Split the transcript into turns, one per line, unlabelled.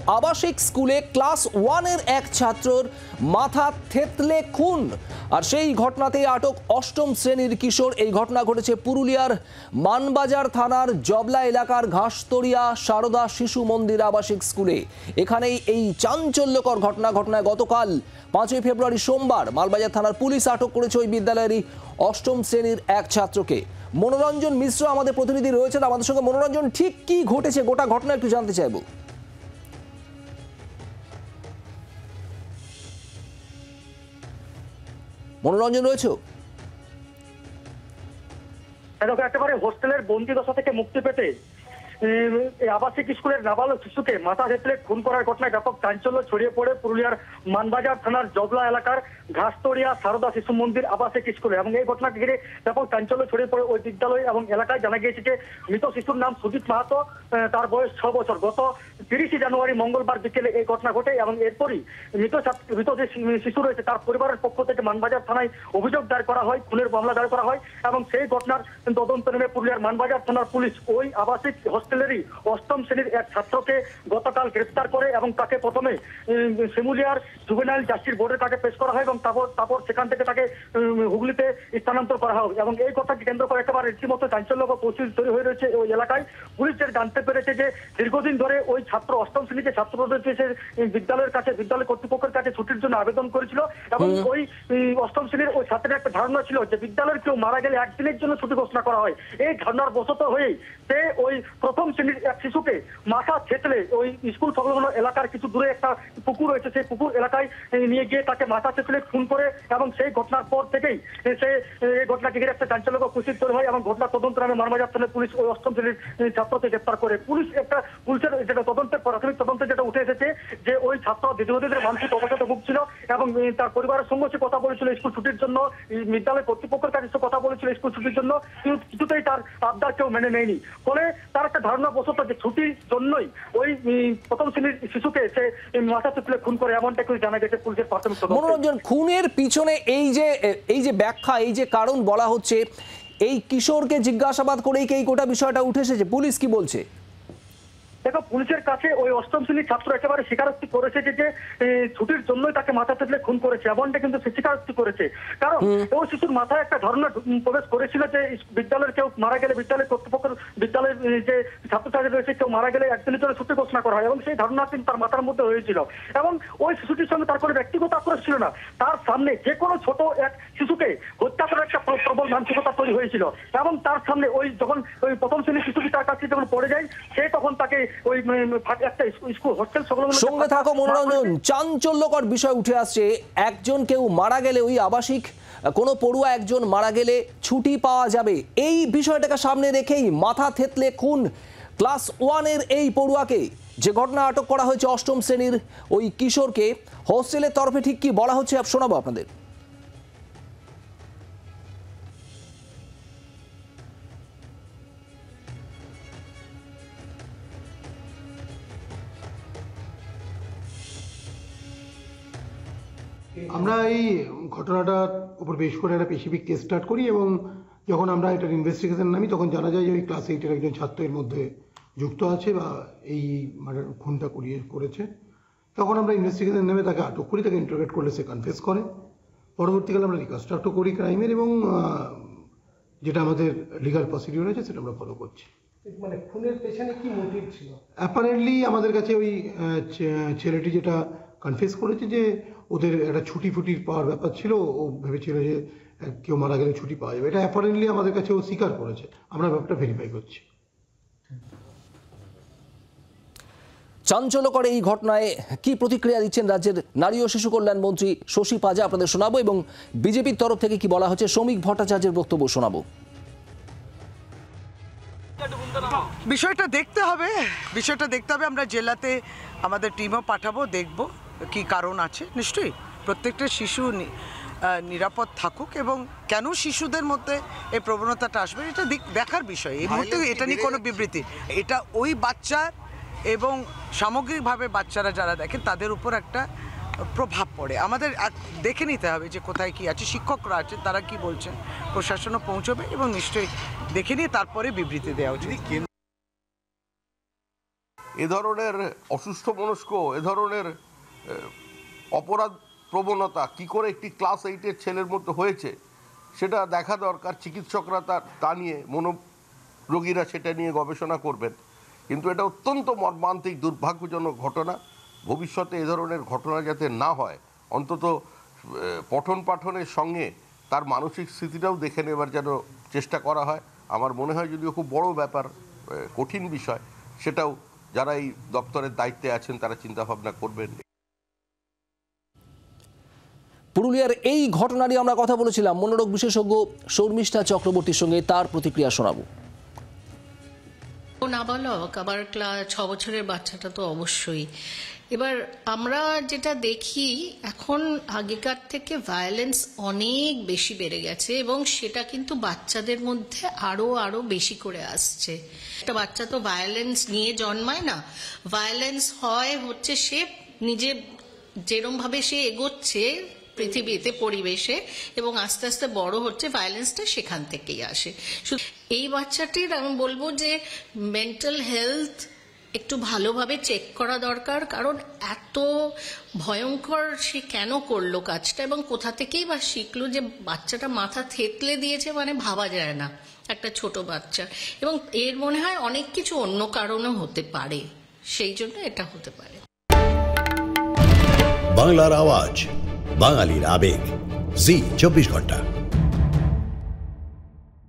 আবাসিক স্কুলে ক্লাস 1 এর এক ছাত্রর মাথা থেতলে খুন, আর সেই ঘটনাতেই আটক অষ্টম শ্রেণীর কিশোর। এই ঘটনা ঘটেছে পুরুলিয়ার মানবাজার থানার জবলা এলাকার ঘাসতরিয়া সারদা শিশু মন্দির আবাসিক স্কুলে। এখানেই এই চাঞ্চল্যকর ঘটনায় গতকাল 5ই ফেব্রুয়ারি সোমবার মালবাজার থানার পুলিশ আটক করেছে ওই বিদ্যালয়েরই অষ্টম শ্রেণীর এক ছাত্রকে। মনোরঞ্জন মিশ্র আমাদের প্রতিনিধি রয়েছেন আমাদের সঙ্গে। মনোরঞ্জন, ঠিক কি ঘটেছে গোটা ঘটনা একটু জানতে চাইবো। মনোরঞ্জন রয়েছে?
একেবারে হোস্টেলের বন্দি দশা থেকে মুক্তি পেতে আবাসিক স্কুলের নাবালক শিশুকে মাথা থেতলে খুন করার ঘটনায় ব্যাপক চাঞ্চল্য ছড়িয়ে পড়ে পুরুলিয়ার মানবাজার থানার জবলা এলাকার ঘাসতরিয়া সারদা শিশু মন্দির আবাসিক স্কুলে। এবং এই ঘটনাকে ঘিরে ব্যাপক চাঞ্চল্য ছড়িয়ে পড়ে ওই বিদ্যালয় এবং এলাকায়। জানা গিয়েছে যে মৃত শিশুর নাম সুজিত মাহাতো, তার বয়স 6 বছর। গত 30 জানুয়ারি মঙ্গলবার বিকেলে এই ঘটনা ঘটে এবং এরপরই মৃত যে শিশু রয়েছে তার পরিবারের পক্ষ থেকে মানবাজার থানায় অভিযোগ দায়ের করা হয়, খুনের মামলা দায়ের করা হয়। এবং সেই ঘটনার তদন্ত নেমে পুরুলিয়ার মানবাজার থানার পুলিশ ওই আবাসিক হোস্টেলেরই অষ্টম শ্রেণীর এক ছাত্রকে গতকাল গ্রেফতার করে এবং তাকে প্রথমে শিমুলিয়ার জুভেনাইল জাস্টিস বোর্ডের কাছে পেশ করা হয় এবং তারপর সেখান থেকে তাকে হুগলিতে স্থানান্তর করা হয়। এবং এই কথাকে কেন্দ্র করে একেবারে রীতিমতো চাঞ্চল্যকর পরিস্থিতি তৈরি হয়ে রয়েছে ওই এলাকায়। পুলিশের জানতে পেরেছে যে দীর্ঘদিন ধরে ওই ছাত্র অষ্টম শ্রেণীতে ছাত্র বিদ্যালয়ের কাছে বিদ্যালয় কর্তৃপক্ষের কাছে ছুটির জন্য আবেদন করেছিল এবং ওই অষ্টম শ্রেণীর ওই ছাত্রের একটা ধারণা ছিল যে বিদ্যালয়ের কেউ মারা গেলে একদিনের জন্য ছুটি ঘোষণা করা হয়। এই ধারণার বশত হয়েই সে ওই প্রথম শ্রেণীর এক শিশুকে মাথা থেতলে ওই স্কুল সংলগ্ন এলাকার কিছু দূরে একটা পুকুর রয়েছে, সেই পুকুর এলাকায় নিয়ে গিয়ে তাকে মাথা থেতলে খুন করে। এবং সেই ঘটনার পর থেকেই সে এই ঘটনাকে ঘিরে একটা চাঞ্চল্যকর পরিস্থিতি তৈরি হয় এবং ঘটনা তদন্ত নামে মানবাজার থানার পুলিশ ওই অষ্টম শ্রেণীর ছাত্রকে গ্রেফতার করে। পুলিশের যেটা প্রাথমিক তদন্তে যেটা উঠে এসেছে যে ওই ছাত্র দীর্ঘদিনের মানসিক অবসাদে ভুগছিল এবং তার পরিবারের সঙ্গে সে কথা বলেছিল স্কুল ছুটির জন্য, বিদ্যালয় কর্তৃপক্ষের কাছে কথা বলেছিল স্কুল ছুটির জন্য, কিন্তু কিছুতেই তার আবদার কেউ মেনে নেয়নি। ফলে তার একটা ধারণা বশত যে ছুটির জন্যই ওই প্রথম শ্রেণীর শিশুকে সে মাথা থেতলে খুন করে, এমনটা কিছু জানা গেছে পুলিশের প্রাথমিক তদন্ত।
মনোরঞ্জন, খুনের পিছনে এই যে ব্যাখ্যা, এই যে কারণ বলা হচ্ছে, এই কিশোরকে জিজ্ঞাসাবাদ করেই কি এই গোটা বিষয়টা উঠে এসেছে? পুলিশ কি বলছে?
দেখো, পুলিশের কাছে ওই অষ্টম শ্রেণীর ছাত্র একেবারে স্বীকারোক্তি করেছে যে ছুটির জন্যই তাকে মাথা থেতলে খুন করেছে, এমনটা কিন্তু সে স্বীকারোক্তি করেছে। কারণ ওই শিশুর মাথায় একটা ধারণা প্রবেশ করেছিল যে বিদ্যালয়ের কেউ মারা গেলে, বিদ্যালয় কর্তৃপক্ষের বিদ্যালয়ের যে ছাত্রছাত্রী রয়েছে কেউ মারা গেলে একদিনের জন্য ছুটি ঘোষণা করা হয় এবং সেই ধারণা কিন্তু তার মাথার মধ্যে হয়েছিল। এবং ওই শিশুটির সঙ্গে তার কোনো ব্যক্তিগত আক্রোশ ছিল না, তার সামনে যে কোনো ছোট এক শিশুকে হত্যা করার একটা প্রবল মানসিকতা তৈরি হয়েছিল। এবং তার সামনে ওই যখন ওই প্রথম শ্রেণীর শিশুটি তার কাছে যখন পড়ে যায়, সে তখন তাকে ওই একটা স্কুল হোস্টেল
সঙ্গে থাকো মনোরঞ্জন। চাঞ্চল্যকর বিষয় উঠে আসছে, কেউ মারা গেলে, ওই আবাসিক কোনো পড়ুয়া একজন মারা গেলে ছুটি পাওয়া যাবে, এই বিষয়টাকে সামনে রেখেই মাথা থেতলে খুন ক্লাস 1 এর এই পড়ুয়াকে। যে ঘটনা আটক করা হয়েছে অষ্টম শ্রেণীর ওই কিশোরকে, হোস্টেলের তরফে ঠিক কি বলা হচ্ছে শোনাবো আপনাদের।
আমরা এই ঘটনাটার উপর বেশ করে একটা স্পেসিফিক কেস স্টার্ট করি এবং যখন আমরা এটার ইনভেস্টিগেশন নামি তখন জানা যায় যে ওই ক্লাস 8-এর একজন ছাত্রের মধ্যে যুক্ত আছে বা এই খুনটা করেছে। তখন আমরা ইনভেস্টিগেশন নেমে তাকে আটক করি, তাকে ইন্টারোগেট করলে সে কনফেস করে। পরবর্তীকালে আমরা রিকনস্ট্রাক্টও করি ক্রাইমের এবং যেটা আমাদের লিগাল প্রসিডিউর আছে সেটা আমরা ফলো করছি।
মানে খুনের পেছনে কি মোটিভ ছিল?
অ্যাপারেন্টলি আমাদের কাছে ওই ছেলেটি যেটা কনফেস করেছে যে ওদের একটা ছুটি পাওয়ার ব্যাপার ছিল, ও ভেবেছিল যে কেউ মারা গেলে ছুটি পাওয়া যাবে। এটা অ্যাপারেন্টলি আমাদের কাছে ও স্বীকার করেছে, আমরা ব্যাপারটা ভেরিফাই করছি।
চাঞ্চল্যকর এই ঘটনায় কি প্রতিক্রিয়া দিচ্ছেন রাজ্যের নারী ও শিশু কল্যাণ মন্ত্রী শশী পাজা আপনাদের শোনাবো, এবং বিজেপির তরফ থেকে কি বলা হচ্ছে শ্রমিক ভট্টাচার্যের বক্তব্য শোনাবো।
বিষয়টা দেখতে হবে, আমরা জেলাতে আমাদের টিমও পাঠাবো, দেখব কি কারণ আছে। নিশ্চয়ই প্রত্যেকটা শিশু নিরাপদ থাকুক এবং কেন শিশুদের মধ্যে এই প্রবণতাটা আসবে এটা দেখার বিষয়। এই মুহূর্তে এটা নিয়ে কোনো বিবৃতি, এটা ওই বাচ্চার এবং সামগ্রিকভাবে বাচ্চারা যারা দেখেন তাদের উপর একটা প্রভাব পড়ে। আমাদের দেখে নিতে হবে যে কোথায় কি আছে, শিক্ষকরা আছে তারা কি বলছেন, প্রশাসনও পৌঁছবে এবং নিশ্চয়ই দেখে নিয়ে তারপরে বিবৃতি দেওয়া উচিত।
এ ধরনের অসুস্থ মনস্ক, এ ধরনের অপরাধ প্রবণতা কি করে একটি ক্লাস 8-এর ছেলের মধ্যে হয়েছে সেটা দেখা দরকার। চিকিৎসকরা তা নিয়ে, মনোরোগীরা সেটা নিয়ে গবেষণা করবেন। কিন্তু এটা অত্যন্ত মর্মান্তিক, দুর্ভাগ্যজনক ঘটনা। ভবিষ্যতে এ ধরনের ঘটনা যাতে না হয়, অন্তত পঠন পাঠনের সঙ্গে তার মানসিক স্থিতিটাও দেখে নেবার যেন চেষ্টা করা হয়। আমার মনে হয় যদিও খুব বড় ব্যাপার, কঠিন বিষয়, সেটাও যারা এই দপ্তরের দায়িত্বে আছেন তারা চিন্তাভাবনা করবেন।
পুরুলিয়ার এই ঘটনা নিয়ে আমরা কথা বলেছিলাম মনোরোগ বিশেষজ্ঞ শর্মিষ্ঠা চক্রবর্তীর সঙ্গে, তার প্রতিক্রিয়া শোনাবো।
নাবালক, আবার 6 বছরের বাচ্চাটা তো অবশ্যই। এবার আমরা যেটা দেখি এখন আগেকার থেকে ভায়োলেন্স অনেক বেশি বেড়ে গেছে এবং সেটা কিন্তু বাচ্চাদের মধ্যে আরো বেশি করে আসছে। একটা বাচ্চা তো ভায়োলেন্স নিয়ে জন্মায় না, ভায়োলেন্স হচ্ছে সে নিজে যেরম ভাবে সে এগোচ্ছে পৃথিবীতে, পরিবেশে, এবং আস্তে আস্তে বড় হচ্ছে, ভায়োলেন্সটা সেখান থেকেই আসে। এই বাচ্চাটির আমি বলবো যে মেন্টাল হেলথ একটু ভালোভাবে চেক করা দরকার, কারণ এত ভয়ঙ্কর সে কেন করলো কাজটা এবং কোথা থেকেই বা শিখলো যে বাচ্চাটা মাথা থেতলে দিয়েছে, মানে ভাবা যায় না একটা ছোট বাচ্চা। এবং এর মনে হয় অনেক কিছু অন্য কারণও হতে পারে, সেই জন্য এটা হতে পারে।
বাংলার আওয়াজ, বাঙালির আবেগ, জি 24 ঘন্টা।